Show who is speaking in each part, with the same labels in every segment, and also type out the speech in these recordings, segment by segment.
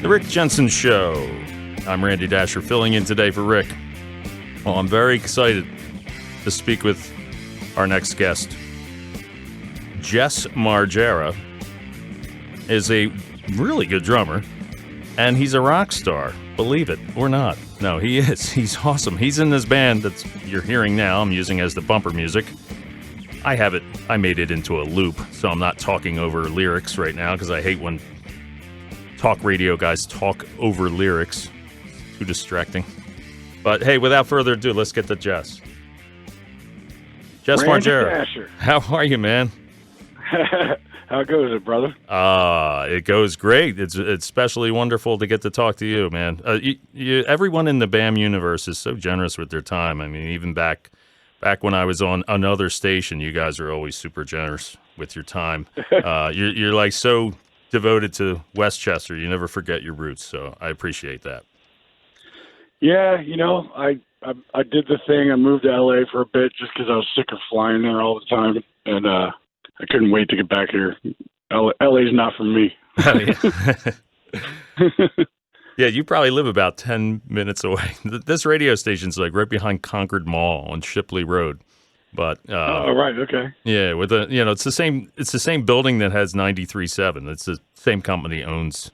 Speaker 1: The Rick Jensen Show. I'm Randy Dascher, filling in today for Rick. Well, I'm very excited to speak with our next guest. Jess Margera is a really good drummer, and he's a rock star, believe it or not. No, he is. He's awesome. He's in this band that you're hearing now. I'm using as the bumper music. I made it into a loop, so I'm not talking over lyrics right now because I hate when talk radio guys talk over lyrics. Too distracting. But hey, without further ado, let's get to Jess. Jess Margera. How are you, man?
Speaker 2: How goes it, brother?
Speaker 1: It goes great. It's especially wonderful to get to talk to you, man. Everyone in the BAM universe is so generous with their time. I mean, even back when I was on another station, you guys are always super generous with your time. You're like so devoted to Westchester. You never forget your roots, so I appreciate that.
Speaker 2: Yeah, you know, I did the thing. I moved to LA for a bit just because I was sick of flying there all the time, and I couldn't wait to get back here. LA's not for me.
Speaker 1: Yeah, you probably live about 10 minutes away. This radio station's like right behind Concord Mall on Shipley Road. But
Speaker 2: oh, right, okay.
Speaker 1: Yeah, with it's the same building that has 93.7. It's the same company owns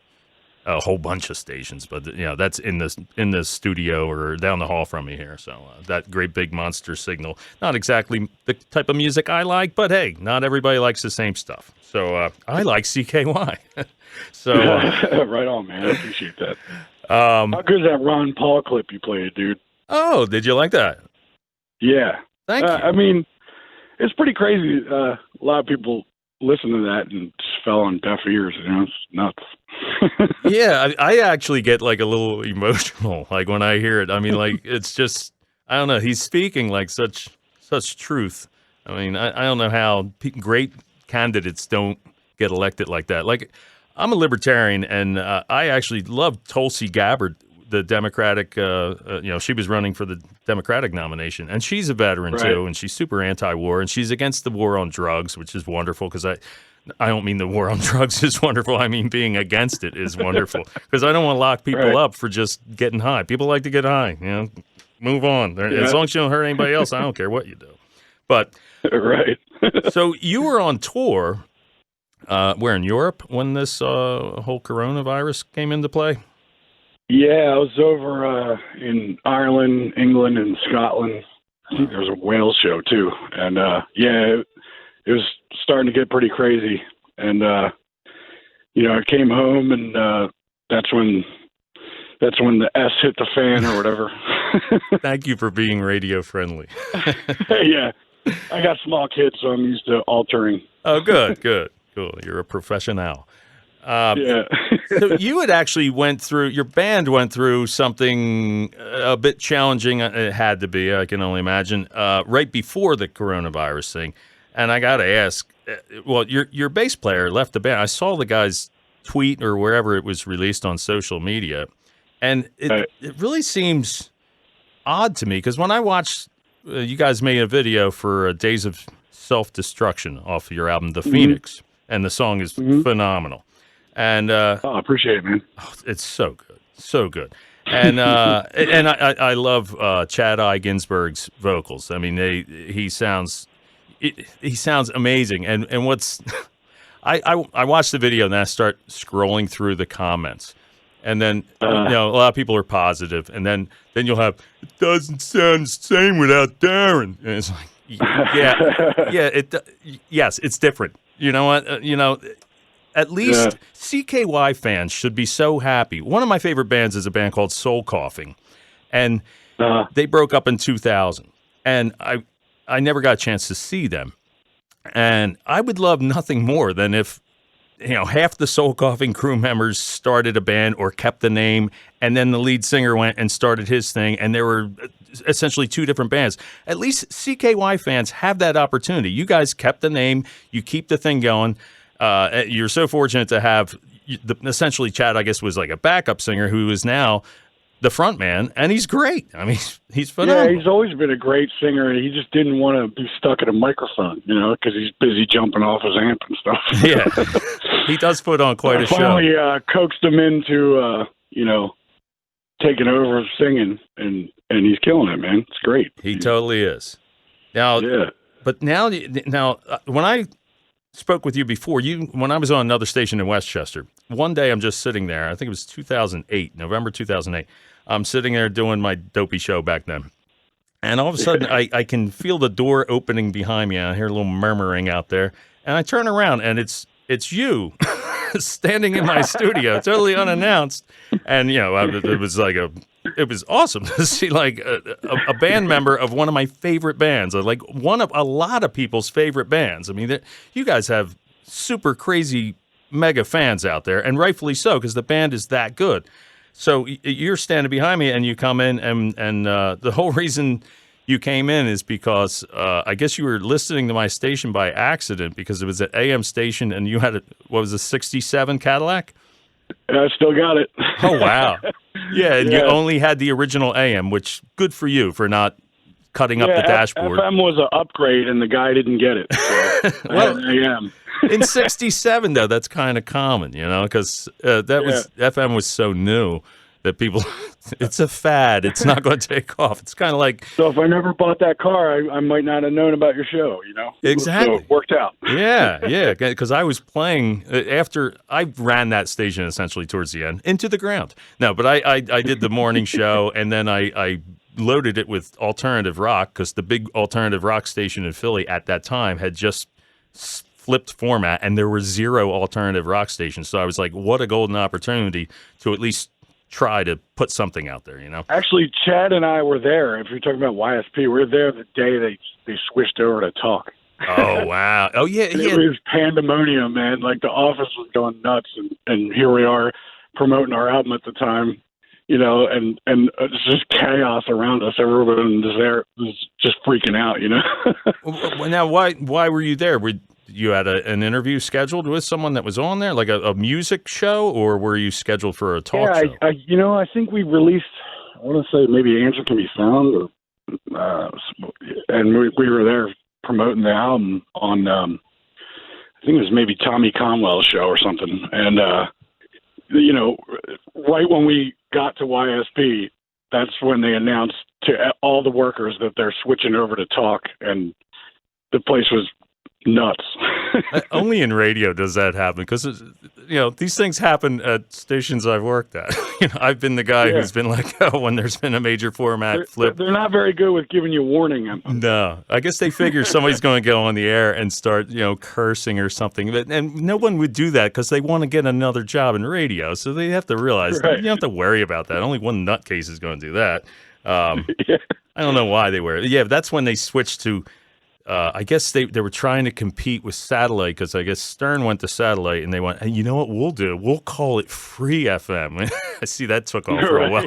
Speaker 1: a whole bunch of stations, but that's in the studio or down the hall from me here. So that great big monster signal, not exactly the type of music I like, but hey, not everybody likes the same stuff. So I like CKY. So
Speaker 2: right on, man. I appreciate that. How good is that Ron Paul clip you played, dude?
Speaker 1: Oh, did you like that?
Speaker 2: Yeah.
Speaker 1: Thank you.
Speaker 2: I mean, it's pretty crazy. A lot of people listen to that and just fell on deaf ears. You know, it's nuts.
Speaker 1: Yeah, I actually get like a little emotional, like when I hear it. I mean, like it's just, I don't know. He's speaking like such truth. I mean, I don't know how great candidates don't get elected like that. Like, I'm a libertarian, and I actually love Tulsi Gabbard, the Democratic. She was running for the Democratic nomination, and she's a veteran too, and she's super anti-war, and she's against the war on drugs, which is wonderful because I don't mean the war on drugs is wonderful. I mean being against it is wonderful because I don't want to lock people up for just getting high. People like to get high, move on. As long as you don't hurt anybody else, I don't care what you do. But
Speaker 2: right.
Speaker 1: So you were on tour. Where, in Europe when this whole coronavirus came into play?
Speaker 2: Yeah, I was over in Ireland, England, and Scotland. I think there was a Wales show too, and it was starting to get pretty crazy. And I came home, and that's when the S hit the fan or whatever.
Speaker 1: Thank you for being radio friendly.
Speaker 2: Yeah, I got small kids, so I'm used to altering.
Speaker 1: Oh, good. Cool. You're a professional.
Speaker 2: Yeah.
Speaker 1: So you had actually your band went through something a bit challenging. It had to be, I can only imagine, right before the coronavirus thing. And I got to ask, well, your bass player left the band. I saw the guy's tweet or wherever it was released on social media. And it really seems odd to me because when I watched, you guys made a video for Days of Self-Destruction off of your album, The Phoenix. And the song is phenomenal. And
Speaker 2: I appreciate it, man.
Speaker 1: It's so good. And and I love Chad I. Ginsberg's vocals. I mean, he sounds amazing. And what's I watched the video and then I start scrolling through the comments, and then a lot of people are positive, and then you'll have it doesn't sound the same without Darren, and it's like yes, it's different. You know what? At least CKY fans should be so happy. One of my favorite bands is a band called Soul Coughing, and they broke up in 2000. And I never got a chance to see them. And I would love nothing more than if half the Soul Coughing crew members started a band or kept the name, and then the lead singer went and started his thing, and there were essentially two different bands. At least CKY fans have that opportunity. You guys kept the name. You keep the thing going. You're so fortunate to have essentially Chad, I guess, was like a backup singer who is now the front man, and he's great. I mean, he's phenomenal.
Speaker 2: Yeah, he's always been a great singer. He just didn't want to be stuck at a microphone, because he's busy jumping off his amp and stuff.
Speaker 1: Yeah. He does put on quite a show.
Speaker 2: Finally coaxed him into, taking over singing, and he's killing it, man. It's great.
Speaker 1: He totally is. Now,
Speaker 2: yeah.
Speaker 1: But now, when I spoke with you before, when I was on another station in Westchester, one day I'm just sitting there. I think it was 2008, November 2008. I'm sitting there doing my dopey show back then. And all of a sudden, I can feel the door opening behind me. I hear a little murmuring out there. And I turn around, and it's you standing in my studio, totally unannounced. And, it was awesome to see, like, a band member of one of my favorite bands, like one of a lot of people's favorite bands. I mean, you guys have super crazy mega fans out there, and rightfully so, because the band is that good. So you're standing behind me, and you come in, and the whole reason you came in is because I guess you were listening to my station by accident, because it was an AM station, and you had a 67 Cadillac?
Speaker 2: I still got it.
Speaker 1: Oh, wow. Yeah, and you only had the original AM, which good for you for not cutting up the dashboard.
Speaker 2: FM was an upgrade, and the guy didn't get it. So well, AM.
Speaker 1: In 67, though, that's kind of common, because FM was so new that people, it's a fad. It's not going to take off. It's kind of like.
Speaker 2: So if I never bought that car, I might not have known about your show,
Speaker 1: Exactly.
Speaker 2: So it worked out.
Speaker 1: Yeah, because I was playing, after I ran that station essentially towards the end, into the ground. No, but I did the morning show, and then I loaded it with alternative rock, because the big alternative rock station in Philly at that time had just flipped format, and there were 0 alternative rock stations. So I was like, what a golden opportunity to at least try to put something out there,
Speaker 2: Actually, Chad and I were there. If you're talking about YSP, we were there the day they switched over to talk.
Speaker 1: Oh, wow. Oh, yeah.
Speaker 2: It was pandemonium, man. Like, the office was going nuts, and here we are promoting our album at the time, and it's just chaos around us. Everyone was just freaking out,
Speaker 1: Now, why were you there? You had an interview scheduled with someone that was on there, like a music show, or were you scheduled for a talk show?
Speaker 2: I think we released, I want to say maybe Answer Can Be Found, and we were there promoting the album on, I think it was maybe Tommy Conwell's show or something. And, right when we got to YSP, that's when they announced to all the workers that they're switching over to talk, and the place was nuts.
Speaker 1: Only in radio does that happen, because these things happen at stations I've worked at. I've been the guy who's been let go when there's been a major format flip.
Speaker 2: They're not very good with giving you warning.
Speaker 1: No, I guess they figure somebody's going to go on the air and start cursing or something, and no one would do that because they want to get another job in radio. So they have to realize that you don't have to worry about that. Only one nutcase is going to do that. I don't know why they were. Yeah, that's when they switched to. I guess they were trying to compete with satellite, because I guess Stern went to satellite, and they went, hey, you know what we'll do? We'll call it free FM. I see that took off for a while.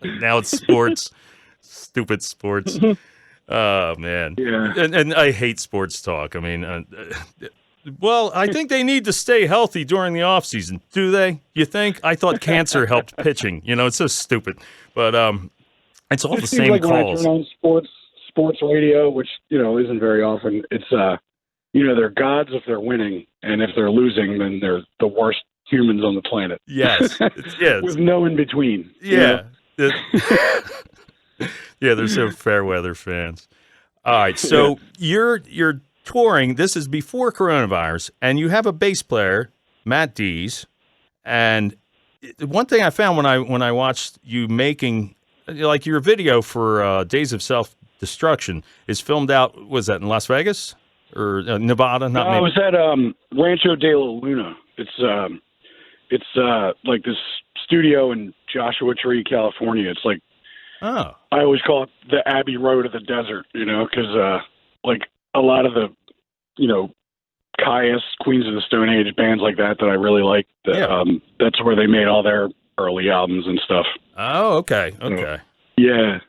Speaker 1: Now it's sports, stupid sports. Oh, man.
Speaker 2: Yeah.
Speaker 1: And I hate sports talk. I mean, well, I think they need to stay healthy during the off season. Do they? You think? I thought cancer helped pitching. It's so stupid. But it's all the same
Speaker 2: like
Speaker 1: calls.
Speaker 2: When I turn on sports radio, which isn't very often, it's they're gods if they're winning, and if they're losing, then they're the worst humans on the planet.
Speaker 1: Yes.
Speaker 2: With no in between.
Speaker 1: Yeah. Yeah, they're so fair weather fans. All right, so you're touring. This is before coronavirus, and you have a bass player, Matt Dees, and one thing I found when I watched you making, like, your video for Days of Self-Destruction is filmed out, was that in Las Vegas or Nevada?
Speaker 2: No, I was at Rancho de la Luna. It's like this studio in Joshua Tree, California. It's like, I always call it the Abbey Road of the desert, because like a lot of the, Caius, Queens of the Stone Age, bands like that I really like. That's where they made all their early albums and stuff.
Speaker 1: Oh, okay.
Speaker 2: So, yeah.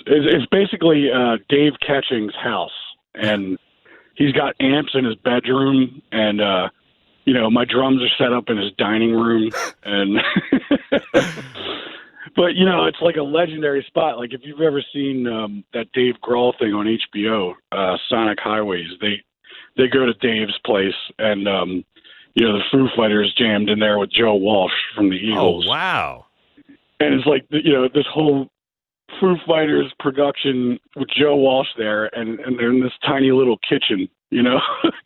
Speaker 2: It's basically Dave Ketching's house, and he's got amps in his bedroom, and my drums are set up in his dining room, and but it's like a legendary spot. Like, if you've ever seen that Dave Grohl thing on HBO, Sonic Highways, they go to Dave's place, and the Foo Fighters jammed in there with Joe Walsh from the Eagles.
Speaker 1: Oh, wow.
Speaker 2: And it's like, this whole Foo Fighters production with Joe Walsh there, and they're in this tiny little kitchen,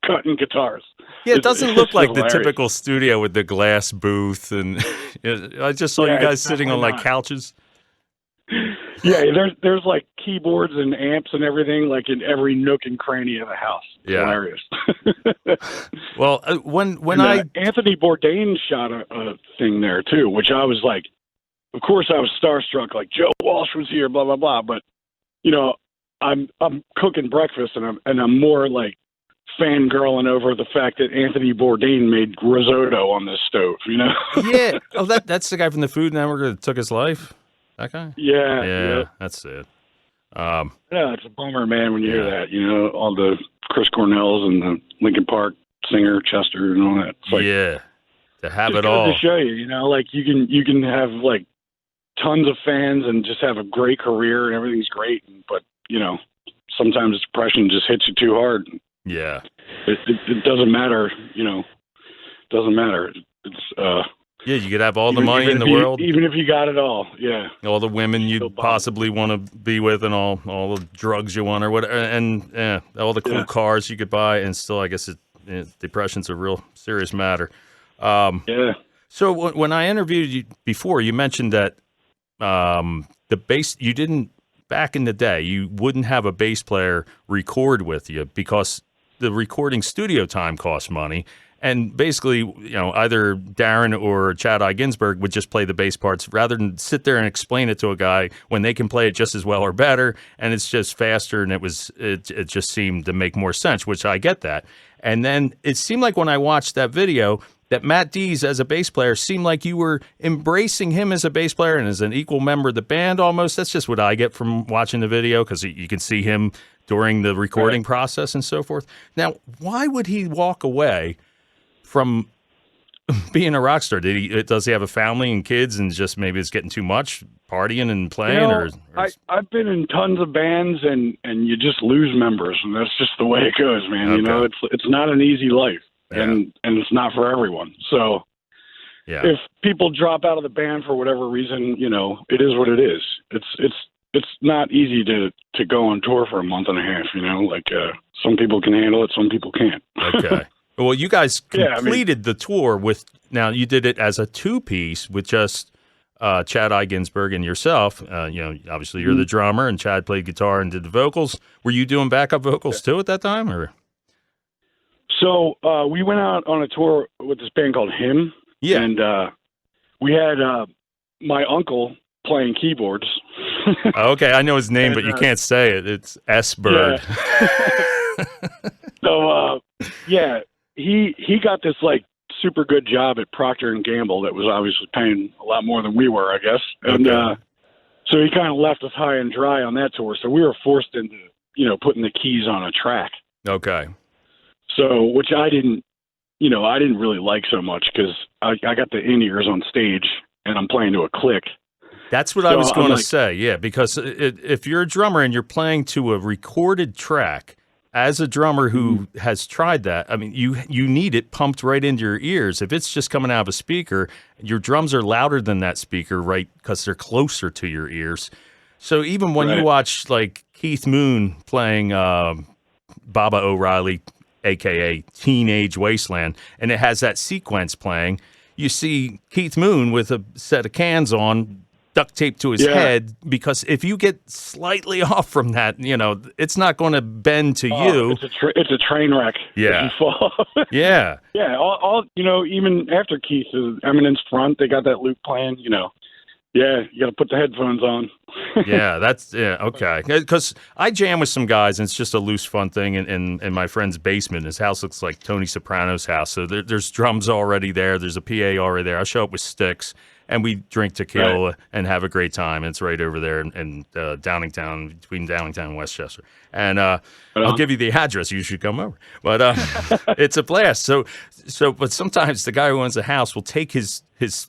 Speaker 2: cutting guitars.
Speaker 1: Yeah, it doesn't look like
Speaker 2: hilarious.
Speaker 1: the typical studio with the glass booth, and I just saw you guys sitting on like couches.
Speaker 2: Yeah, there's like keyboards and amps and everything, like in every nook and cranny of the house. It's hilarious.
Speaker 1: Well, when
Speaker 2: Anthony Bourdain shot a thing there too, which I was like, of course I was starstruck, like Joe Walsh was here, blah blah blah. But I'm cooking breakfast and I'm more like fangirling over the fact that Anthony Bourdain made risotto on this stove.
Speaker 1: Yeah. Oh, that's the guy from the Food Network that took his life. That guy?
Speaker 2: Yeah.
Speaker 1: That's it.
Speaker 2: It's a bummer, man, when you hear that. All the Chris Cornells and the Linkin Park singer Chester and all that. It's like,
Speaker 1: to have it
Speaker 2: just
Speaker 1: all
Speaker 2: to show you, like you can have like tons of fans and just have a great career and everything's great, but sometimes depression just hits you too hard.
Speaker 1: Yeah,
Speaker 2: it doesn't matter. Doesn't matter. It's
Speaker 1: you could have all the money in the world,
Speaker 2: even if you got it all. Yeah,
Speaker 1: all the women you possibly want to be with, and all the drugs you want, or whatever, and all the cool cars you could buy, and still, I guess depression's a real serious matter. So when I interviewed you before, you mentioned that the bass you didn't back in the day. You wouldn't have a bass player record with you because the recording studio time costs money. And basically, either Darren or Chad I. Ginsberg would just play the bass parts rather than sit there and explain it to a guy when they can play it just as well or better, and it's just faster, and it just seemed to make more sense, which I get that. And then it seemed like when I watched that video that Matt Dees as a bass player seemed like you were embracing him as a bass player and as an equal member of the band almost. That's just what I get from watching the video because you can see him during the recording process and so forth. Now, why would he walk away from being a rock star? Does he have a family and kids and just maybe it's getting too much partying and playing?
Speaker 2: I've been in tons of bands and you just lose members, and that's just the way it goes, man.
Speaker 1: Okay.
Speaker 2: It's not an easy life, and it's not for everyone. So if people drop out of the band for whatever reason, it is what it is. It's not easy to go on tour for a month and a half. Some people can handle it, some people can't.
Speaker 1: Okay. Well, you guys completed the tour with, now you did it as a two-piece with just Chad I. Ginsberg and yourself. Obviously you're the drummer and Chad played guitar and did the vocals. Were you doing backup vocals too at that time? Or?
Speaker 2: So we went out on a tour with this band called Him. Yeah. And we had my uncle playing keyboards.
Speaker 1: Okay, I know his name, but you can't say it. It's S. Bird.
Speaker 2: Yeah. So, he got this like super good job at Procter & Gamble that was obviously paying a lot more than we were, I guess. And so he kind of left us high and dry on that tour. So we were forced into, putting the keys on a track.
Speaker 1: Okay.
Speaker 2: So, which I didn't really like so much because I got the in-ears on stage and I'm playing to a click.
Speaker 1: That's what I was going to say, because if you're a drummer and you're playing to a recorded track, as a drummer who has tried that, I mean, you need it pumped right into your ears. If it's just coming out of a speaker, your drums are louder than that speaker, right, because they're closer to your ears. So even when you watch, like, Keith Moon playing Baba O'Reilly, a.k.a. Teenage Wasteland, and it has that sequence playing, you see Keith Moon with a set of cans on, duct taped to his head, because if you get slightly off from that, it's not going to bend to you.
Speaker 2: It's a train wreck.
Speaker 1: Yeah.
Speaker 2: If you fall.
Speaker 1: Yeah.
Speaker 2: Yeah. All even after Keith, Eminence front, they got that loop playing. Yeah, you got to put the headphones on. Okay. Because I jam with some guys, and it's just a loose, fun thing in my friend's basement. His house looks like Tony Soprano's house, so there's drums already there. There's a PA already there. I show up with sticks, and we drink tequila and have a great time. It's right over there in Downingtown, between Downingtown and Westchester. And I'll give you the address. You should come over. But it's a blast. But sometimes the guy who owns the house will take his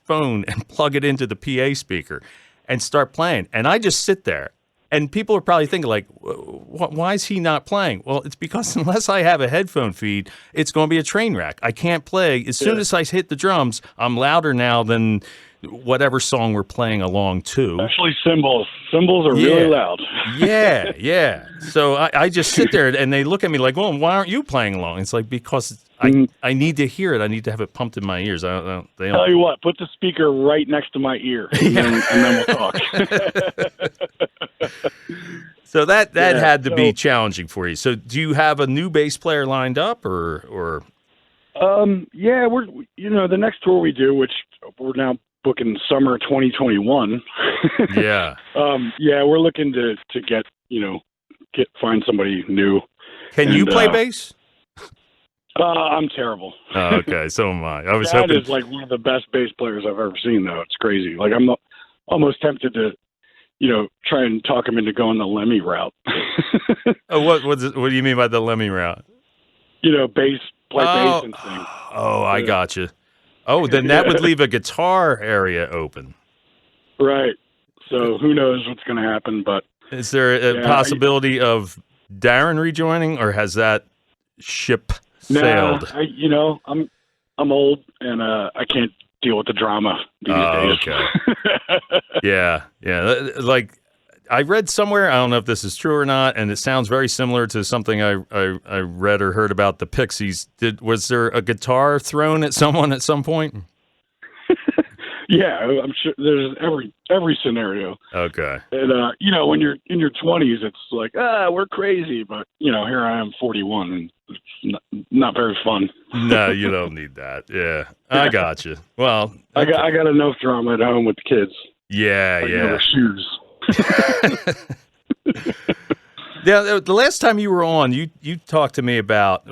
Speaker 2: phone and plug it into the PA speaker and start playing. And I just sit there
Speaker 1: And people are probably thinking, like, why is he not playing? Well, it's because unless I have a headphone feed, it's going to be a train wreck. I can't play. As soon as I hit the drums, I'm louder now than whatever song we're playing along to.
Speaker 2: Especially cymbals. Cymbals are really loud.
Speaker 1: Yeah. So I just sit there, and they look at me like, well, why aren't you playing along? It's like, because I need to hear it. I need to have it pumped in my ears. Tell
Speaker 2: you what, put the speaker right next to my ear, and then we'll talk.
Speaker 1: So that had to be challenging for you. So do you have a new bass player lined up, or?
Speaker 2: Yeah, we're the next tour we do, which we're now booking summer 2021.
Speaker 1: Yeah.
Speaker 2: We're looking to find somebody new.
Speaker 1: Can you play bass?
Speaker 2: I'm terrible.
Speaker 1: Oh, okay, so am I. I was
Speaker 2: Dad
Speaker 1: hoping
Speaker 2: is like one of the best bass players I've ever seen, though. It's crazy. Like I'm almost tempted to, try and talk him into going the Lemmy route.
Speaker 1: Oh, what do you mean by the Lemmy route?
Speaker 2: Bass, play bass and sing.
Speaker 1: Oh, I got you. Oh, then that would leave a guitar area open.
Speaker 2: Right. So who knows what's going to happen, but
Speaker 1: is there a possibility of Darren rejoining, or has that ship sailed?
Speaker 2: No, I'm old and I can't deal with the drama these days.
Speaker 1: Okay. Yeah. Like I read somewhere, I don't know if this is true or not, and it sounds very similar to something I read or heard about the Pixies. Was there a guitar thrown at someone at some point?
Speaker 2: Yeah, I'm sure there's every scenario.
Speaker 1: Okay.
Speaker 2: And when you're in your 20s, it's like, we're crazy, but here I am, 41, and it's not very fun.
Speaker 1: No, you don't need that. Yeah, I got you. Well,
Speaker 2: okay. I got enough drama at home with the kids.
Speaker 1: Yeah.
Speaker 2: Shoes.
Speaker 1: Yeah, the last time you were on, you talked to me about,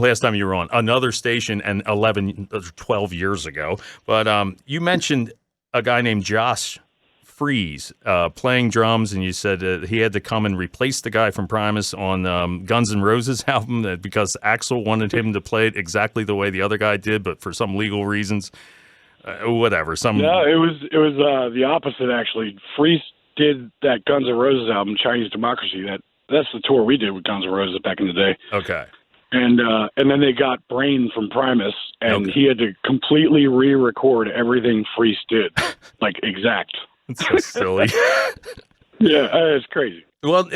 Speaker 1: last time you were on another station and 12 years ago, but you mentioned a guy named Josh Freeze playing drums, and you said he had to come and replace the guy from Primus on Guns N' Roses album because Axl wanted him to play it exactly the way the other guy did, but for some legal reasons, whatever.
Speaker 2: No, it was the opposite, actually. Freeze did that Guns N' Roses album, Chinese Democracy. That's the tour we did with Guns N' Roses back in the day.
Speaker 1: Okay.
Speaker 2: And then they got Brain from Primus, and he had to completely re-record everything Freeze did, like exact.
Speaker 1: It's so silly.
Speaker 2: Yeah, it's crazy.
Speaker 1: Well,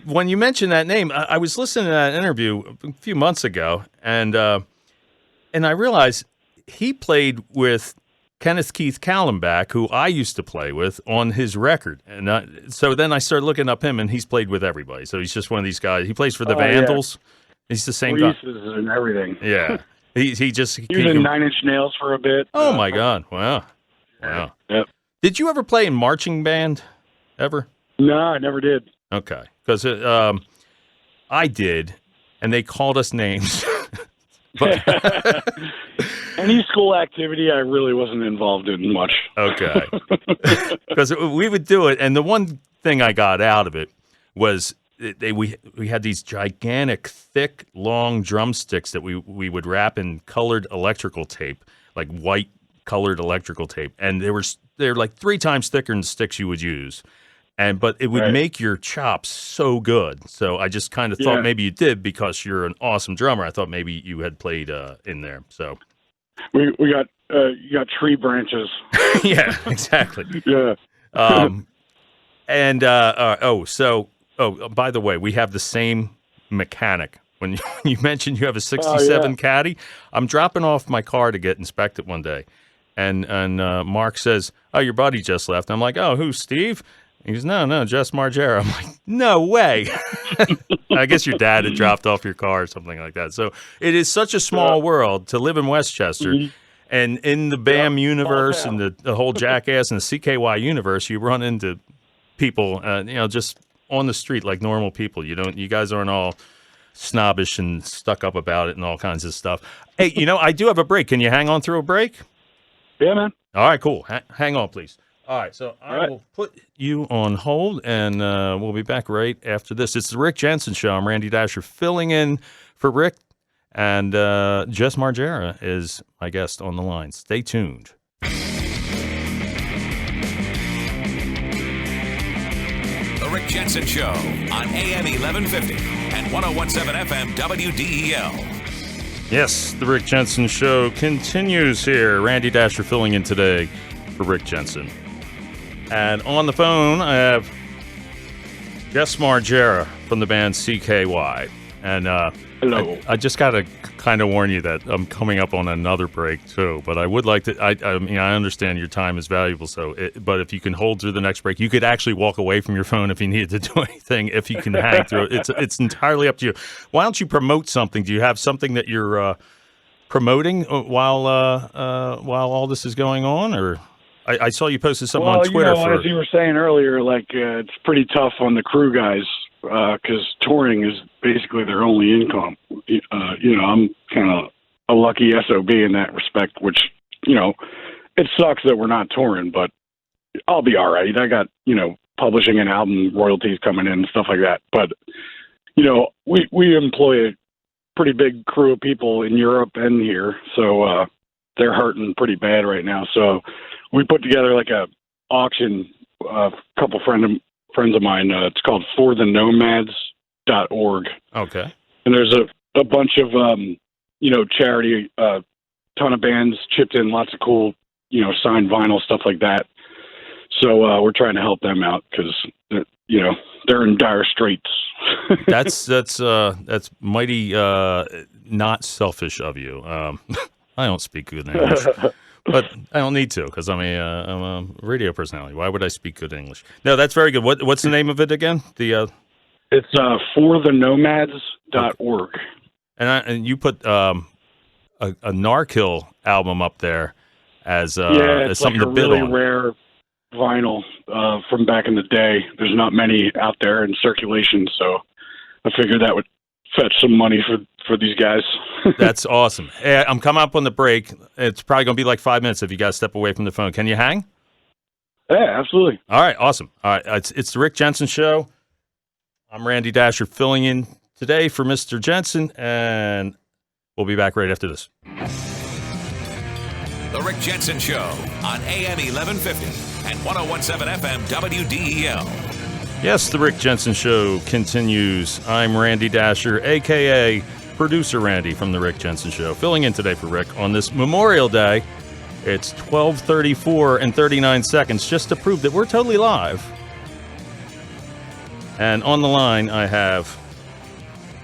Speaker 1: when you mentioned that name, I was listening to that interview a few months ago, and I realized he played with Kenneth Keith Kallenbach, who I used to play with on his record. And so then I started looking up him, and he's played with everybody. So he's just one of these guys. He plays for the Vandals. Yeah. He's the same guy.
Speaker 2: And everything.
Speaker 1: Yeah. He was
Speaker 2: in Nine Inch Nails for a bit.
Speaker 1: Oh, my God. Wow.
Speaker 2: Yep.
Speaker 1: Did you ever play in marching band? Ever?
Speaker 2: No, I never did.
Speaker 1: Okay. Because I did, and they called us names. But
Speaker 2: any school activity, I really wasn't involved in much.
Speaker 1: Okay. Because we would do it, and the one thing I got out of it was we had these gigantic, thick, long drumsticks that we would wrap in colored electrical tape, like white colored electrical tape, and they're like 3 times thicker than sticks you would use. But it would make your chops so good. So I just kind of thought maybe you did because you're an awesome drummer. I thought maybe you had played in there. So
Speaker 2: we got you got tree branches.
Speaker 1: Yeah, exactly.
Speaker 2: Yeah.
Speaker 1: By the way, we have the same mechanic. When you mentioned you have a '67 Caddy, I'm dropping off my car to get inspected one day, and Mark says, "Oh, your buddy just left." I'm like, "Oh, who, Steve?" He goes, no, Jess Margera. I'm like, no way. I guess your dad had dropped off your car or something like that. So it is such a small world to live in Westchester. Mm-hmm. And in the BAM universe and the whole Jackass and the CKY universe, you run into people, just on the street like normal people. You guys aren't all snobbish and stuck up about it and all kinds of stuff. Hey, I do have a break. Can you hang on through a break?
Speaker 2: Yeah, man.
Speaker 1: All right, cool. Hang on, please. All right, so I will put you on hold, and we'll be back right after this. It's the Rick Jensen Show. I'm Randy Dascher, filling in for Rick, and Jess Margera is my guest on the line. Stay tuned.
Speaker 3: The Rick Jensen Show on AM 1150 and 101.7 FM WDEL.
Speaker 1: Yes, the Rick Jensen Show continues here. Randy Dascher filling in today for Rick Jensen. And on the phone, I have Jess Margera from the band CKY. And
Speaker 2: hello.
Speaker 1: I just got to kind of warn you that I'm coming up on another break, too. But I would like to, I mean, I understand your time is valuable, but if you can hold through the next break, you could actually walk away from your phone if you needed to do anything, if you can hang through it. It's entirely up to you. Why don't you promote something? Do you have something that you're promoting while all this is going on? Or I saw you posted something on Twitter.
Speaker 2: As you were saying earlier, it's pretty tough on the crew guys. Because touring is basically their only income. I'm kind of a lucky SOB in that respect, which, it sucks that we're not touring, but I'll be all right. I got, publishing and album royalties coming in and stuff like that. But, we employ a pretty big crew of people in Europe and here, so they're hurting pretty bad right now. So we put together like a auction, a couple friends of mine. It's called forthenomads.org.
Speaker 1: Okay.
Speaker 2: And there's a bunch of, charity, ton of bands chipped in, lots of cool, signed vinyl, stuff like that. So we're trying to help them out because, they're in dire straits.
Speaker 1: That's mighty not selfish of you. I don't speak good English. But I don't need to because I'm a radio personality. Why would I speak good English? No, that's very good. What's the name of it again?
Speaker 2: It's forthenomads.org.
Speaker 1: And you put a Gnarkill album up there as
Speaker 2: it's
Speaker 1: something
Speaker 2: like
Speaker 1: to bid
Speaker 2: really
Speaker 1: on.
Speaker 2: Rare vinyl from back in the day. There's not many out there in circulation, so I figured that would fetch some money for these guys.
Speaker 1: That's awesome. Hey, I'm coming up on the break. It's probably going to be like 5 minutes if you guys step away from the phone. Can you hang?
Speaker 2: Yeah, absolutely.
Speaker 1: All right, awesome. All right, it's the Rick Jensen Show. I'm Randy Dascher filling in today for Mr. Jensen, and we'll be back right after this.
Speaker 3: The Rick Jensen Show on AM 1150 and 101.7 FM WDEL.
Speaker 1: Yes, the Rick Jensen Show continues. I'm Randy Dascher, a.k.a. Producer Randy from the Rick Jensen Show, filling in today for Rick on this Memorial Day. It's 12:34 and 39 seconds, just to prove that we're totally live. And on the line, I have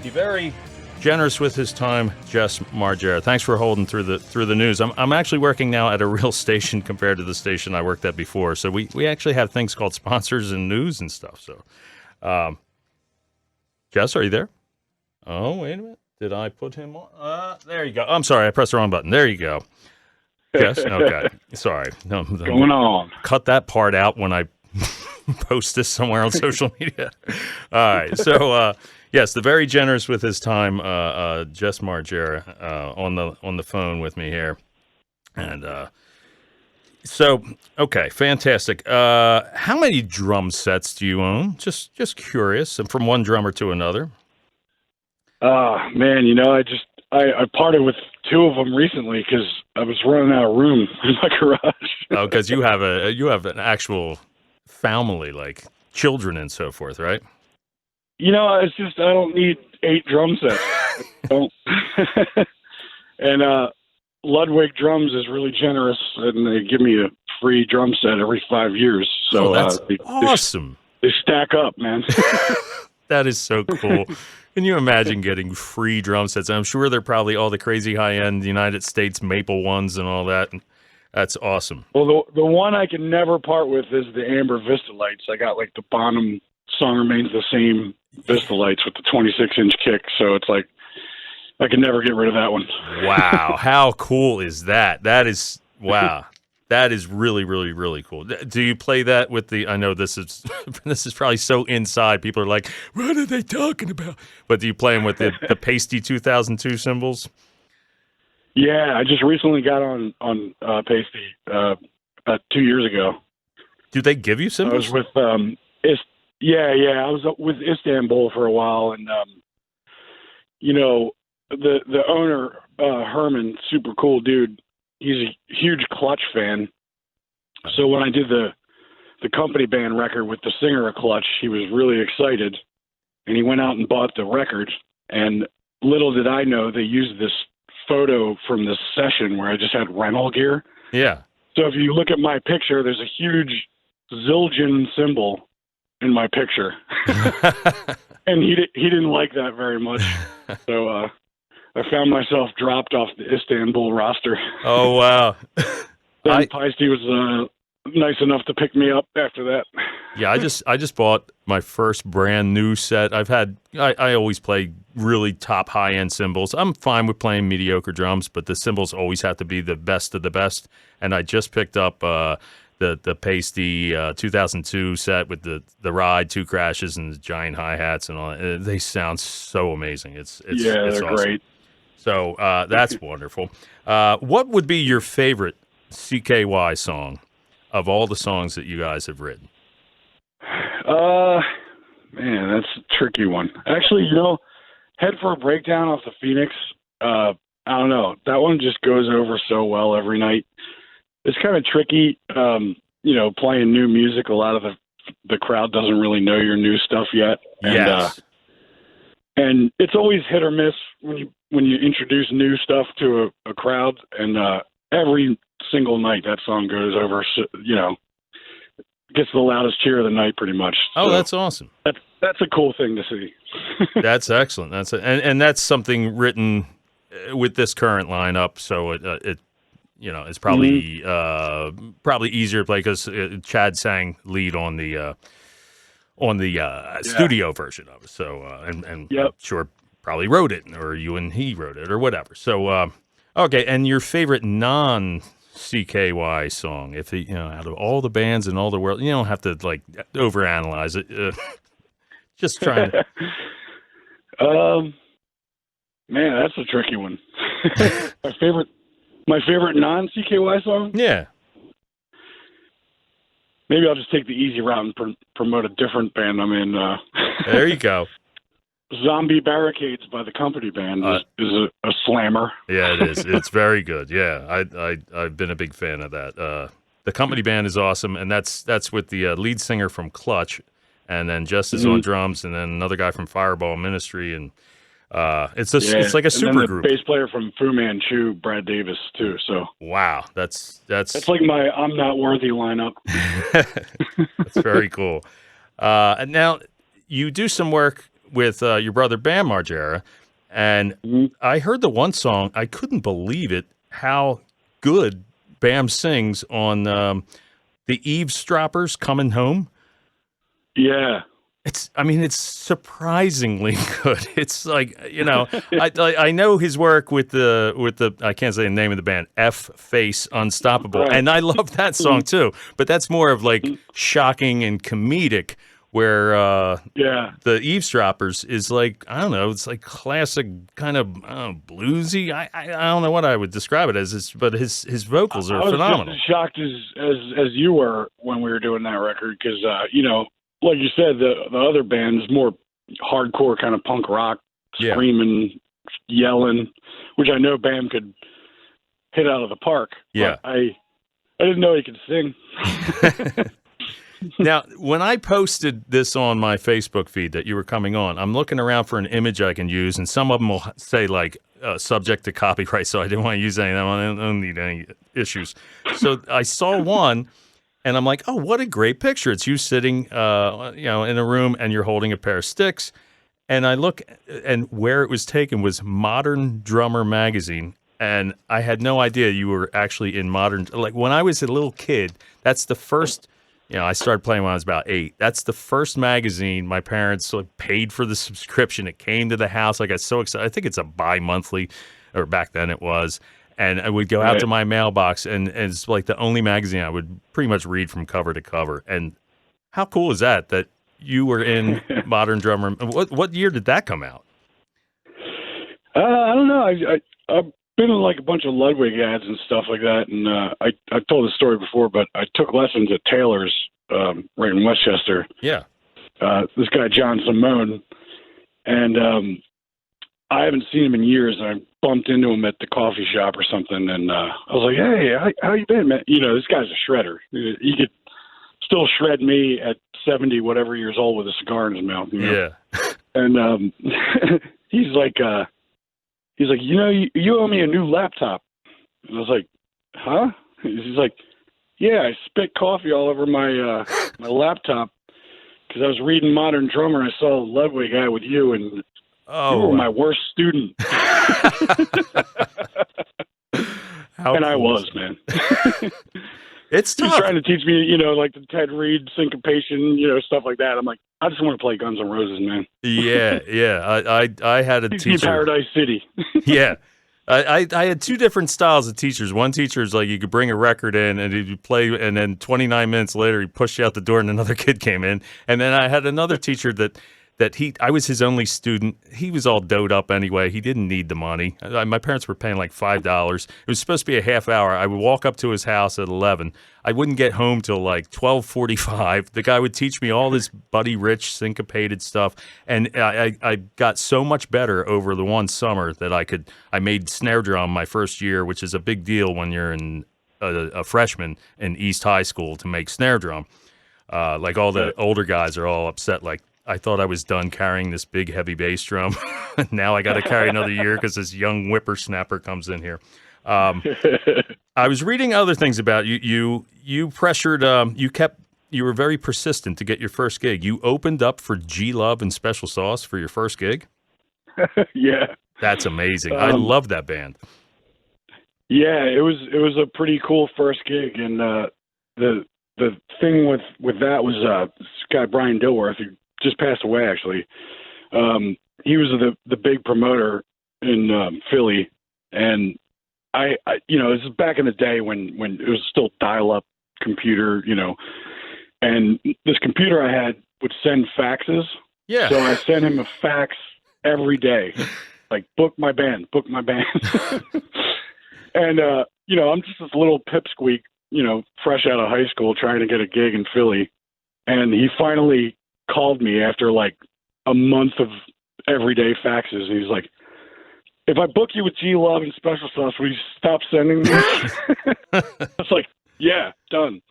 Speaker 1: the very generous with his time, Jess Margera. Thanks for holding through the news. I'm actually working now at a real station compared to the station I worked at before. So we actually have things called sponsors and news and stuff. So, Jess, are you there? Oh, wait a minute. Did I put him on? There you go. I'm sorry. I pressed the wrong button. There you go. Jess? Okay. Sorry. No,
Speaker 2: going on?
Speaker 1: Cut that part out when I post this somewhere on social media. All right. So, yes, the very generous with his time, Jess Margera, on the phone with me here. And so, okay, fantastic. How many drum sets do you own? Just curious, and from one drummer to another.
Speaker 2: Man, I parted with two of them recently because I was running out of room in my garage.
Speaker 1: Oh, because you have an actual family, like children and so forth, right?
Speaker 2: It's just I don't need 8 drum sets. Don't. And Ludwig Drums is really generous, and they give me a free drum set every 5 years. So
Speaker 1: that's awesome.
Speaker 2: They stack up, man.
Speaker 1: That is so cool. Can you imagine getting free drum sets? I'm sure they're probably all the crazy high-end United States maple ones and all that. That's awesome.
Speaker 2: Well, the one I can never part with is the Amber Vista Lights. I got like the Bonham Song Remains the Same Vista Lights with the 26-inch kick, so it's like I can never get rid of that one.
Speaker 1: Wow, how cool is that? That is, wow. That is really, really, really cool. Do you play that with the? I know this is probably so inside. People are like, "What are they talking about?" But do you play them with the Pasty 2002 cymbals?
Speaker 2: Yeah, I just recently got on Pasty about 2 years ago.
Speaker 1: Do they give you cymbals?
Speaker 2: I was with I was with Istanbul for a while, and the owner Herman, super cool dude. He's a huge Clutch fan. So when I did the the company band record with the singer of Clutch. He was really excited, and he went out and bought the record. And little did I know, they used this photo from this session where I just had rental gear.
Speaker 1: Yeah.
Speaker 2: So if you look at my picture, there's a huge Zildjian symbol in my picture. And he didn't like that very much. So I found myself dropped off the Istanbul roster.
Speaker 1: Oh, wow.
Speaker 2: Then Peisty was nice enough to pick me up after that.
Speaker 1: Yeah, I just bought my first brand new set. I always play really top high end cymbals. I'm fine with playing mediocre drums, but the cymbals always have to be the best of the best. And I just picked up the Pasty 2002 set with the ride, 2 crashes, and the giant hi hats and all that. They sound so amazing. It's
Speaker 2: they're
Speaker 1: awesome.
Speaker 2: great.
Speaker 1: So that's wonderful. What would be your favorite CKY song of all the songs that you guys have written?
Speaker 2: Man, that's a tricky one. Actually, Head for a Breakdown off the Phoenix. I don't know. That one just goes over so well every night. It's kind of tricky, playing new music. A lot of the crowd doesn't really know your new stuff yet.
Speaker 1: Yes.
Speaker 2: And it's always hit or miss when you introduce new stuff to a crowd. And every single night that song goes over, gets the loudest cheer of the night pretty much.
Speaker 1: Oh,
Speaker 2: so
Speaker 1: that's awesome.
Speaker 2: That's a cool thing to see.
Speaker 1: That's excellent. And that's something written with this current lineup. So it's probably probably easier to play because Chad sang lead on the studio version of it. So and
Speaker 2: yep.
Speaker 1: I'm sure probably wrote it, or you and he wrote it, or whatever. So okay, and your favorite non-CKY song? If out of all the bands in all the world, you don't have to like overanalyze it. Just trying.
Speaker 2: Man, that's a tricky one. My favorite non-CKY song?
Speaker 1: Yeah.
Speaker 2: Maybe I'll just take the easy route and promote a different band I'm in.
Speaker 1: There you go.
Speaker 2: Zombie Barricades by the company band is a slammer.
Speaker 1: Yeah, it is. It's very good. Yeah, I've been a big fan of that. The company band is awesome, and that's with the lead singer from Clutch, and then Justice on drums, and then another guy from Fireball Ministry, and it's like a super group.
Speaker 2: The bass player from Fu Manchu, Brad Davis, too. So
Speaker 1: wow, that's
Speaker 2: like my I'm Not Worthy lineup.
Speaker 1: That's very cool. And now you do some work with your brother Bam Margera, and I heard the one song. I couldn't believe it how good Bam sings on the Evesdroppers Coming Home.
Speaker 2: Yeah.
Speaker 1: It's surprisingly good. It's like, I know his work with the I can't say the name of the band, Fuckface Unstoppable,
Speaker 2: right.
Speaker 1: And I love that song too. But that's more of like shocking and comedic, where the Evesdroppers is like, I don't know, it's like classic kind of bluesy. I don't know what I would describe it as, but his vocals are phenomenal.
Speaker 2: I was just as shocked as you were when we were doing that record because like you said, the other band is more hardcore kind of punk rock, screaming, yelling, which I know Bam could hit out of the park.
Speaker 1: Yeah.
Speaker 2: But I didn't know he could sing.
Speaker 1: Now, when I posted this on my Facebook feed that you were coming on, I'm looking around for an image I can use, and some of them will say, like, subject to copyright, so I didn't want to use any of them. I don't need any issues. So I saw one, and I'm like, oh, what a great picture. It's you sitting, in a room, and you're holding a pair of sticks. And I look, and where it was taken was Modern Drummer magazine, and I had no idea you were actually in Modern. Like, when I was a little kid, that's the first... I started playing when I was about 8. That's the first magazine my parents paid for the subscription. It came to the house. I got so excited. I think it's a bi-monthly, or back then it was. And I would go out to my mailbox, and it's like the only magazine I would pretty much read from cover to cover. And how cool is that you were in Modern Drummer? What year did that come out?
Speaker 2: I don't know. I've been in like a bunch of Ludwig ads and stuff like that, and I told the story before, but I took lessons at Taylor's right in Westchester.
Speaker 1: Yeah.
Speaker 2: This guy John Simone, and I haven't seen him in years. And I bumped into him at the coffee shop or something, and I was like, "Hey, how you been, man?" This guy's a shredder. You could still shred me at 70 whatever years old with a cigar in his mouth. You know?
Speaker 1: Yeah.
Speaker 2: And he's like, you know, you owe me a new laptop. And I was like, huh? He's like, yeah, I spit coffee all over my my laptop because I was reading Modern Drummer. I saw a Ludwig guy with you, and you were my worst student. And I was, man.
Speaker 1: It's tough.
Speaker 2: He's trying to teach me, you know, like the Ted Reed syncopation, you know, stuff like that. I'm like, I just want to play Guns N' Roses, man.
Speaker 1: Yeah. I had a teacher.
Speaker 2: Paradise City.
Speaker 1: Yeah. I had two different styles of teachers. One teacher is like you could bring a record in and he'd play, and then 29 minutes later he pushed you out the door and another kid came in. And then I had another teacher that I was his only student. He was all doughed up anyway. He didn't need the money. My parents were paying like $5. It was supposed to be a half hour. I would walk up to his house at 11. I wouldn't get home till like 12:45. The guy would teach me all this Buddy Rich syncopated stuff, and I got so much better over the one summer that I made snare drum my first year, which is a big deal when you're in a freshman in East High School to make snare drum. Like all the older guys are all upset, like, I thought I was done carrying this big, heavy bass drum. Now I got to carry another year because this young whippersnapper comes in here. I was reading other things about you. You pressured. You were very persistent to get your first gig. You opened up for G Love and Special Sauce for your first gig.
Speaker 2: Yeah,
Speaker 1: that's amazing. I love that band.
Speaker 2: Yeah, it was a pretty cool first gig, and the thing with that was this guy Brian Dilworth, who just passed away, actually. He was the big promoter in Philly, and I you know, this is back in the day when it was still dial-up computer, you know, and this computer I had would send faxes.
Speaker 1: Yeah.
Speaker 2: So I sent him a fax every day, like, book my band. And, you know, I'm just this little pipsqueak, you know, fresh out of high school trying to get a gig in Philly. And he finally called me after like a month of everyday faxes. And he's like, if I book you with G Love and Special Sauce, will you stop sending me? It's like, yeah, done.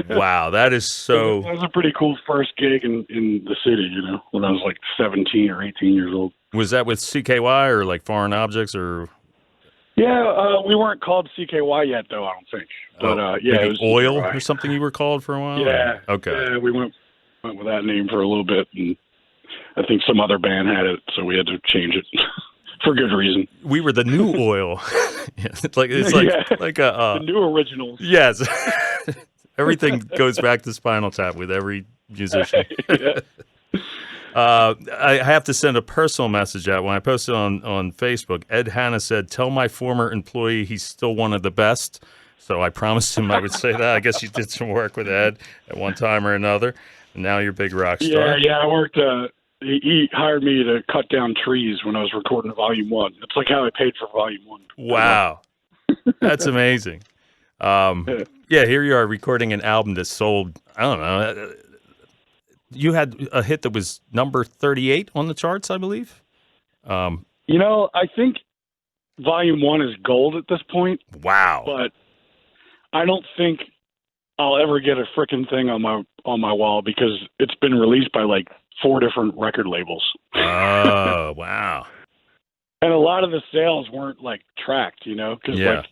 Speaker 1: Wow, that is so...
Speaker 2: That was a pretty cool first gig in the city, you know, when I was like 17 or 18 years old.
Speaker 1: Was that with CKY or like Foreign Objects or...
Speaker 2: Yeah, we weren't called CKY yet, though, I don't think. But, yeah, it was
Speaker 1: Oil
Speaker 2: CKY.
Speaker 1: or something you were called for a while?
Speaker 2: Yeah.
Speaker 1: Okay.
Speaker 2: Yeah, we went with that name for a little bit, and I think some other band had it, so we had to change it for good reason.
Speaker 1: We were the New Oil. It's like
Speaker 2: the New Originals.
Speaker 1: Yes. Everything goes back to Spinal Tap with every musician.
Speaker 2: Yeah.
Speaker 1: I have to send a personal message out. When I posted on Facebook, Ed Hanna said, tell my former employee he's still one of the best. So I promised him I would say that. I guess you did some work with Ed at one time or another, and now you're a big rock star.
Speaker 2: Yeah, I worked. He hired me to cut down trees when I was recording Volume 1. That's like how I paid for Volume 1.
Speaker 1: Wow. That's amazing. Yeah, here you are recording an album that sold, I don't know, you had a hit that was number 38 on the charts, I believe.
Speaker 2: You know, I think Volume 1 is gold at this point.
Speaker 1: Wow.
Speaker 2: But I don't think I'll ever get a frickin' thing on my wall because it's been released by like 4 different record labels.
Speaker 1: Oh, wow.
Speaker 2: And a lot of the sales weren't like tracked, you know, because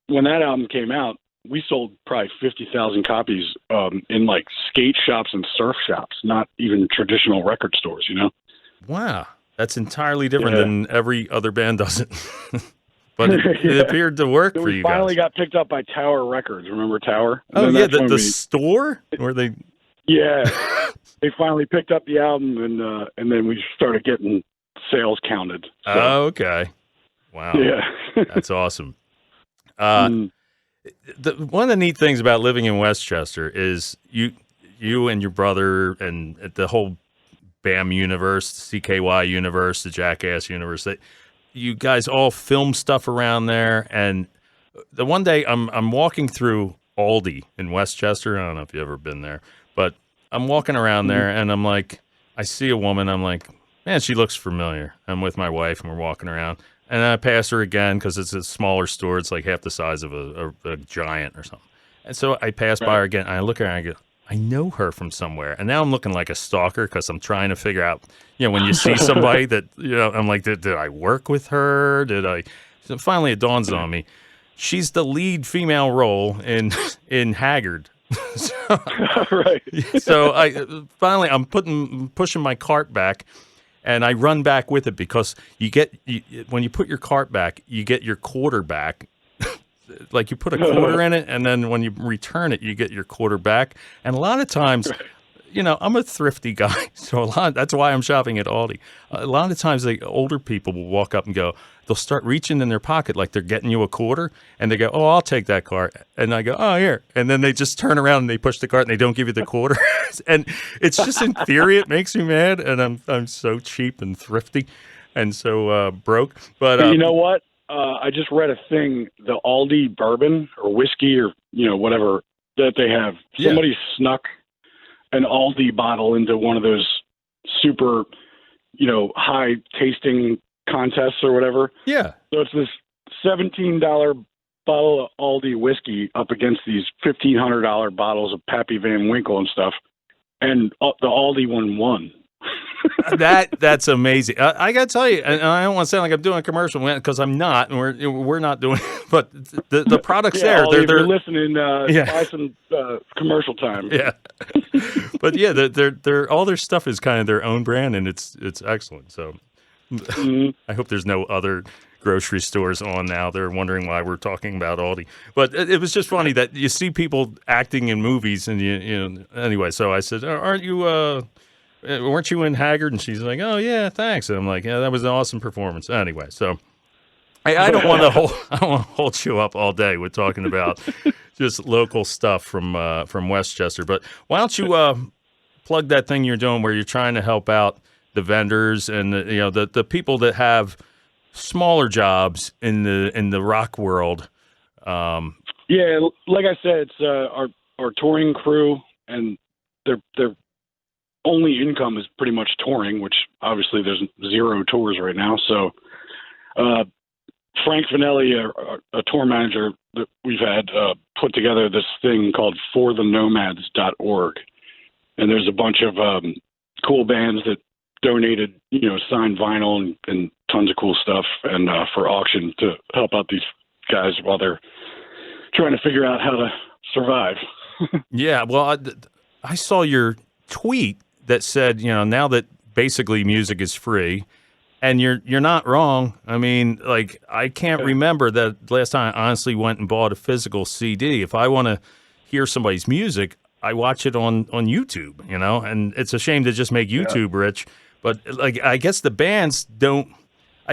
Speaker 2: when that album came out, we sold probably 50,000 copies in like skate shops and surf shops, not even traditional record stores, you know?
Speaker 1: Wow. That's entirely different than every other band does it. But it appeared to work for you guys.
Speaker 2: We finally got picked up by Tower Records. Remember Tower?
Speaker 1: Oh, yeah, the store? Where they...
Speaker 2: Yeah. They finally picked up the album, and then we started getting sales counted. So.
Speaker 1: Oh, okay. Wow.
Speaker 2: Yeah.
Speaker 1: That's awesome. One of the neat things about living in Westchester is you and your brother and the whole BAM universe, CKY universe, the Jackass universe, that you guys all film stuff around there. And the one day I'm walking through Aldi in Westchester. I don't know if you've ever been there, but I'm walking around there and I'm like, I see a woman. I'm like, man, she looks familiar. I'm with my wife and we're walking around. And I pass her again because it's a smaller store. It's like half the size of a giant or something. And so I pass by her again. And I look at her and I go, I know her from somewhere. And now I'm looking like a stalker because I'm trying to figure out, when you see somebody that, I'm like, did I work with her? So finally it dawns on me. She's the lead female role in Haggard.
Speaker 2: Right.
Speaker 1: So I'm pushing my cart back, and I run back with it because when you put your cart back, you get your quarter back. Like you put a quarter in it, and then when you return it, you get your quarter back. And a lot of times, I'm a thrifty guy, so that's why I'm shopping at Aldi. A lot of times, the older people will walk up and they'll start reaching in their pocket like they're getting you a quarter, and they go, "Oh, I'll take that cart," and I go, "Oh, here," and then they just turn around and they push the cart and they don't give you the quarter, and it's just infuriating. It makes me mad, and I'm so cheap and thrifty, and so broke. But
Speaker 2: you know what? I just read a thing, the Aldi bourbon or whiskey or, whatever that they have. Somebody snuck an Aldi bottle into one of those super, high tasting contests or whatever.
Speaker 1: Yeah.
Speaker 2: So it's this $17 bottle of Aldi whiskey up against these $1,500 bottles of Pappy Van Winkle and stuff. And the Aldi one won.
Speaker 1: That's amazing. I got to tell you, and I don't want to sound like I'm doing a commercial because I'm not, and we're not doing. But the products there,
Speaker 2: Aldi,
Speaker 1: they're
Speaker 2: listening. Buy some commercial time.
Speaker 1: Yeah, but yeah, they're all their stuff is kind of their own brand, and it's excellent. So I hope there's no other grocery stores on now. They're wondering why we're talking about Aldi. But it was just funny that you see people acting in movies, and anyway. So I said, "Aren't you?" Weren't you in Haggard? And she's like, "Oh yeah, thanks." And I'm like, "Yeah, that was an awesome performance." Anyway, so I don't want to hold you up all day with talking about just local stuff from Westchester. But why don't you plug that thing you're doing where you're trying to help out the vendors and the people that have smaller jobs in the rock world?
Speaker 2: Yeah, like I said, it's our touring crew, and they're only income is pretty much touring, which obviously there's 0 tours right now. So Frank Vanelli, a tour manager that we've had, put together this thing called forthenomads.org. And there's a bunch of cool bands that donated, signed vinyl and tons of cool stuff and for auction to help out these guys while they're trying to figure out how to survive.
Speaker 1: Yeah, well, I saw your tweet that said, now that basically music is free, and you're not wrong. I mean, like, I can't remember that last time I honestly went and bought a physical CD. If I want to hear somebody's music, I watch it on YouTube, and it's a shame to just make YouTube rich. But like, I guess the bands don't.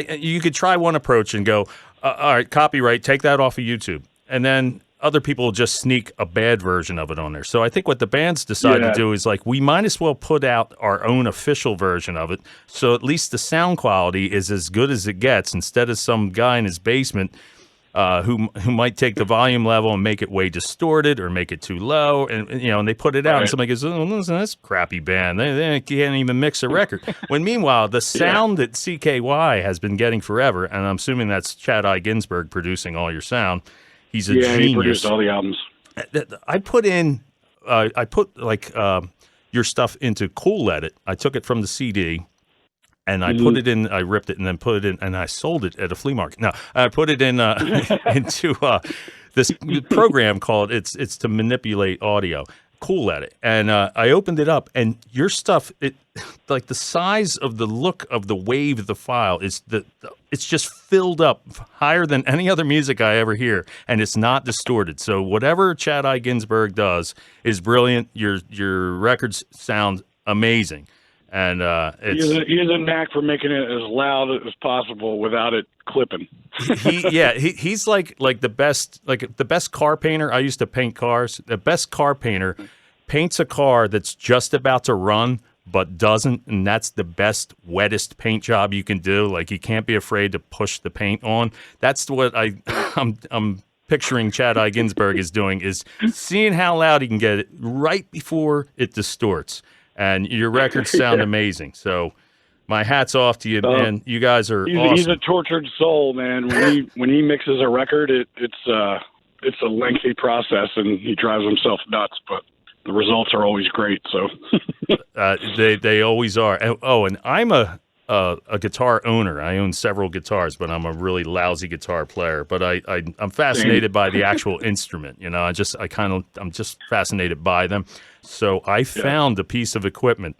Speaker 1: You could try one approach and go, all right, copyright, take that off of YouTube, and then other people just sneak a bad version of it on there. So I think what the bands decide to do is like, we might as well put out our own official version of it, so at least the sound quality is as good as it gets, instead of some guy in his basement who might take the volume level and make it way distorted or make it too low, and they put it out and somebody goes, "Oh, listen, that's a crappy band. They can't even mix a record." When meanwhile, the sound that CKY has been getting forever, and I'm assuming that's Chad I. Ginsberg producing all your sound. He's a genius.
Speaker 2: He produced all the albums.
Speaker 1: I put your stuff into Cool Edit. I took it from the CD, and I put it in. I ripped it and then put it in, and I sold it at a flea market. No, I put it in into this program called it's to manipulate audio. Cool Edit, and I opened it up, and your stuff, like the size of the look of the wave of the file is it's just filled up higher than any other music I ever hear, and it's not distorted. So whatever Chad I. Ginsberg does is brilliant. Your records sound amazing, and
Speaker 2: he has a knack for making it as loud as possible without it clipping.
Speaker 1: He's like the best car painter. I used to paint cars. The best car painter paints a car that's just about to run but doesn't, and that's the best, wettest paint job you can do. Like, you can't be afraid to push the paint on. That's what I'm picturing Chad I. Ginsberg is doing, is seeing how loud he can get it right before it distorts. And your records sound amazing. So my hat's off to you, man. You guys are awesome.
Speaker 2: He's a tortured soul, man. When he mixes a record, it's a lengthy process, and he drives himself nuts. But the results are always great. So
Speaker 1: they always are. And I'm a guitar owner. I own several guitars, but I'm a really lousy guitar player. But I'm fascinated by the actual instrument. You know, I'm just fascinated by them. So I found a piece of equipment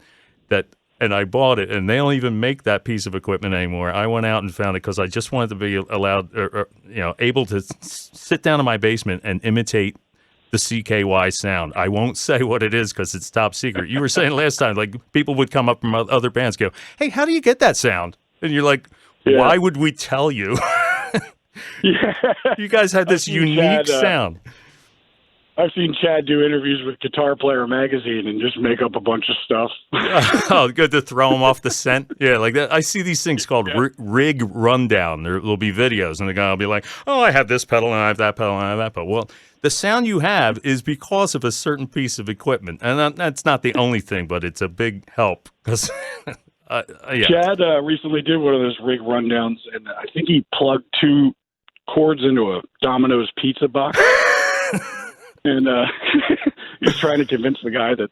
Speaker 1: and I bought it, and they don't even make that piece of equipment anymore. I went out and found it because I just wanted to be allowed, able to sit down in my basement and imitate the CKY sound. I won't say what it is because it's top secret. You were saying last time, like, people would come up from other bands, go, "Hey, how do you get that sound?" And you're like, "Why would we tell you?" You guys had this unique sound.
Speaker 2: I've seen Chad do interviews with Guitar Player magazine and just make up a bunch of stuff.
Speaker 1: Oh, good to throw them off the scent. Yeah, like that. I see these things called rig rundown. There will be videos, and the guy will be like, "Oh, I have this pedal, and I have that pedal, and I have that pedal." Well, the sound you have is because of a certain piece of equipment, and that's not the only thing, but it's a big help. Because
Speaker 2: Chad recently did one of those rig rundowns, and I think he plugged 2 cords into a Domino's pizza box. And he's trying to convince the guy that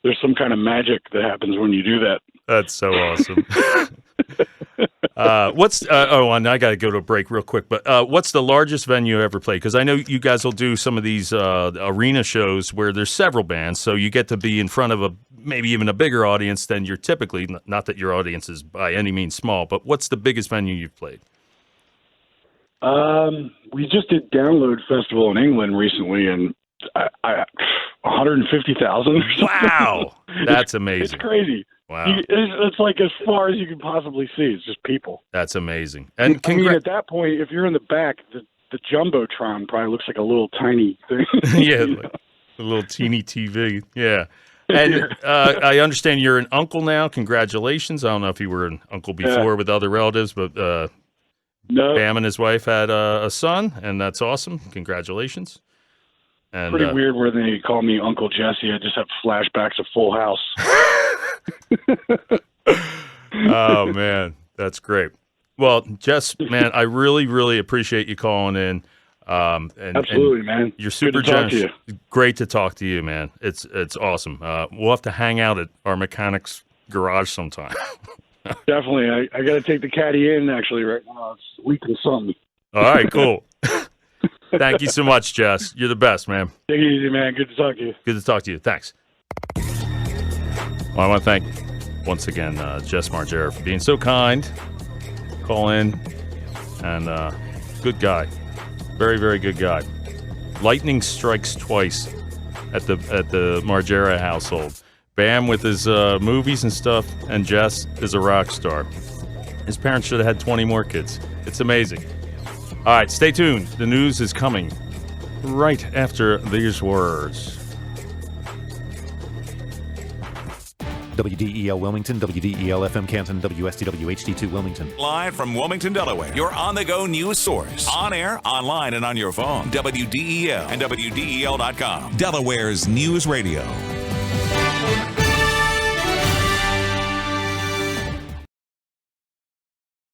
Speaker 2: there's some kind of magic that happens when you do that.
Speaker 1: That's so awesome. And I got to go to a break real quick, but what's the largest venue you ever played? Because I know you guys will do some of these arena shows where there's several bands, so you get to be in front of maybe even a bigger audience than you're typically, not that your audience is by any means small, but what's the biggest venue you've played?
Speaker 2: We just did Download Festival in England recently, and 150,000 or something.
Speaker 1: Wow, that's amazing.
Speaker 2: It's crazy.
Speaker 1: Wow,
Speaker 2: it's like as far as you can possibly see. It's just people.
Speaker 1: That's amazing. And
Speaker 2: I mean, at that point, if you're in the back, the jumbotron probably looks like a little tiny thing.
Speaker 1: Yeah, like a little teeny TV. Yeah. And I understand you're an uncle now. Congratulations. I don't know if you were an uncle before with other relatives, but
Speaker 2: no.
Speaker 1: Bam and his wife had a son, and that's awesome. Congratulations. And,
Speaker 2: pretty weird where they call me Uncle Jesse. I just have flashbacks of Full House.
Speaker 1: Oh, man. That's great. Well, Jess, man, I really, really appreciate you calling in.
Speaker 2: Absolutely, man.
Speaker 1: You're super generous. Great to talk to you, man. It's awesome. We'll have to hang out at our mechanic's garage sometime.
Speaker 2: Definitely. I got to take the caddy in, actually, right now. It's weak and something.
Speaker 1: All right, cool. Thank you so much, Jess. You're the best, man.
Speaker 2: Take it easy, man. Good to talk to you.
Speaker 1: Good to talk to you. Thanks. Well, I want to thank, once again, Jess Margera for being so kind. Call in. And good guy. Very, very good guy. Lightning strikes twice at the Margera household. Bam with his movies and stuff, and Jess is a rock star. His parents should have had 20 more kids. It's amazing. All right, stay tuned. The news is coming right after these words.
Speaker 4: WDEL Wilmington, WDEL FM Canton, WSTW HD2 Wilmington.
Speaker 3: Live from Wilmington, Delaware, your on-the-go news source. On air, online, and on your phone. WDEL and WDEL.com. Delaware's News Radio.